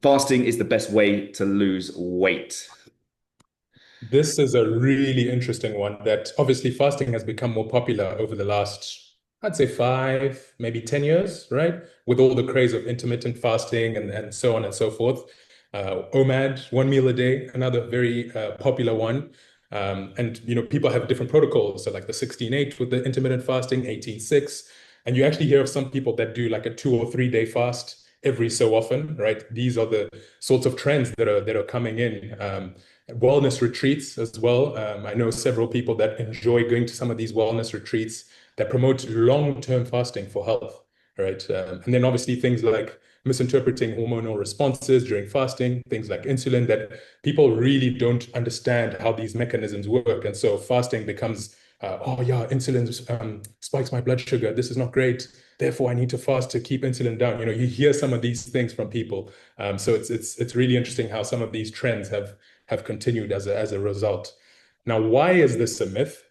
Fasting is the best way to lose weight. This is a really interesting one that obviously fasting has become more popular over the last, I'd say 5, maybe 10 years, right? With all the craze of intermittent fasting and so on and so forth. OMAD, 1 meal a day, another very popular one. And people have different protocols. So like the 16-8 with the intermittent fasting, 18-6. And you actually hear of some people that do like a 2 or 3 day fast every so often, right? These are the sorts of trends that are coming in. Wellness retreats as well. I know several people that enjoy going to some of these wellness retreats that promote long-term fasting for health, right? And then obviously things like misinterpreting hormonal responses during fasting, things like insulin, that people really don't understand how these mechanisms work. And so fasting becomes, oh yeah, insulin spikes my blood sugar. This is not great. Therefore, I need to fast to keep insulin down. You hear some of these things from people. So it's really interesting how some of these trends have continued as a result. Now, why is this a myth?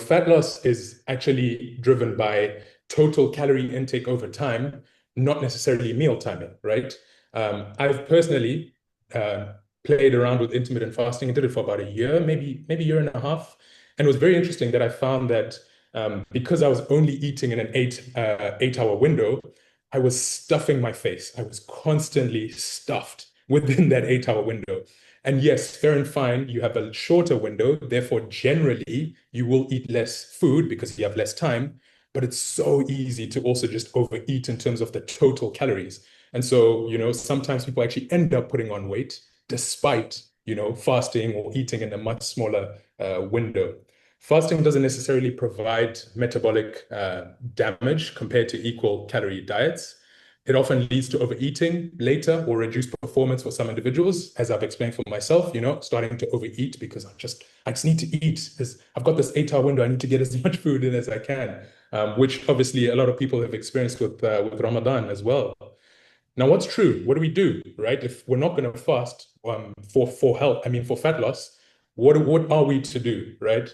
Fat loss is actually driven by total calorie intake over time, not necessarily meal timing, right? I've personally uh, played around with intermittent fasting and did it for about a year, maybe a year and a half. And it was very interesting that I found that because I was only eating in an 8 hour window, I was stuffing my face. I was constantly stuffed within that 8 hour window. And yes, fair and fine, you have a shorter window. Therefore, generally, you will eat less food because you have less time. But it's so easy to also just overeat in terms of the total calories. And so, sometimes people actually end up putting on weight despite, fasting or eating in a much smaller window. Fasting doesn't necessarily provide metabolic damage compared to equal calorie diets. It often leads to overeating later or reduced performance for some individuals, as I've explained for myself, starting to overeat because I just need to eat. I've got this 8 hour window. I need to get as much food in as I can, which obviously a lot of people have experienced with Ramadan as well. Now, what's true? What do we do, right? If we're not going to fast for health, I mean for fat loss, what are we to do, right?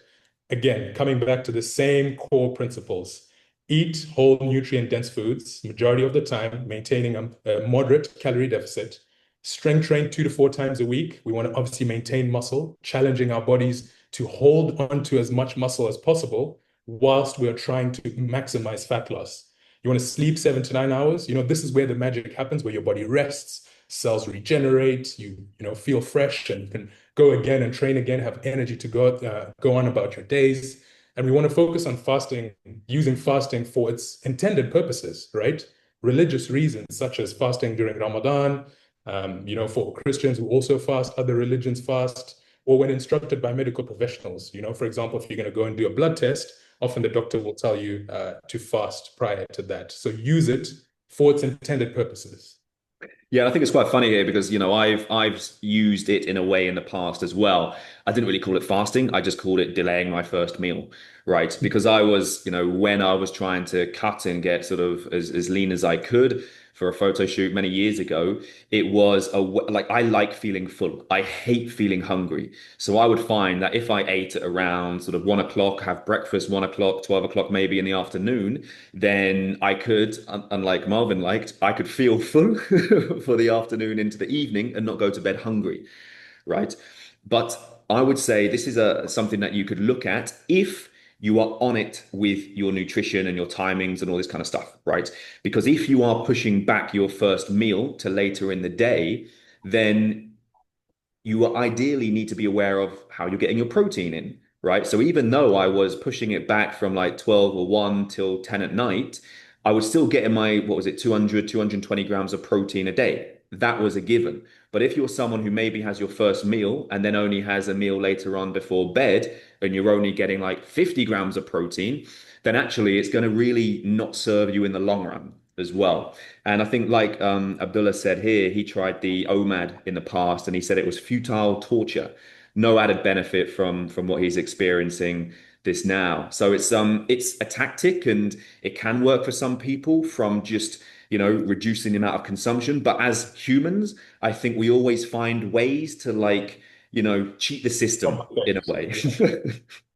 Again, coming back to the same core principles. Eat whole nutrient dense foods, majority of the time, maintaining a moderate calorie deficit. Strength train 2 to 4 times a week. We want to obviously maintain muscle, challenging our bodies to hold on to as much muscle as possible whilst we're trying to maximize fat loss. You want to sleep 7 to 9 hours. This is where the magic happens, where your body rests, cells regenerate, you feel fresh and can go again and train again, have energy to go on about your days. And we want to focus on fasting, using fasting for its intended purposes, right? Religious reasons, such as fasting during Ramadan, for Christians who also fast, other religions fast, or when instructed by medical professionals. For example, if you're going to go and do a blood test, often the doctor will tell you to fast prior to that. So use it for its intended purposes. Yeah, I think it's quite funny here because I've used it in a way in the past as well. I didn't really call it fasting. I just called it delaying my first meal, right? Because I was, when I was trying to cut and get sort of as lean as I could for a photo shoot many years ago, it was like I like feeling full. I hate feeling hungry. So I would find that if I ate at around sort of 1 o'clock, have breakfast 1 o'clock, 12 o'clock maybe in the afternoon, then I could, unlike Marvin liked, I could feel full for the afternoon into the evening and not go to bed hungry, right? But I would say this is something that you could look at if you are on it with your nutrition and your timings and all this kind of stuff, right? Because if you are pushing back your first meal to later in the day, then you ideally need to be aware of how you're getting your protein in, right? So even though I was pushing it back from like 12 or 1 till 10 at night, I was still getting my, what was it, 200, 220 grams of protein a day. That was a given. But if you're someone who maybe has your first meal and then only has a meal later on before bed, and you're only getting like 50 grams of protein, then actually it's going to really not serve you in the long run as well. And I think, like Abdullah said here, he tried the OMAD in the past, and he said it was futile torture, no added benefit from what he's experiencing this now. So it's a tactic, and it can work for some people from just reducing the amount of consumption. But as humans, I think we always find ways to like cheat the system in a Compensate. way. Yeah.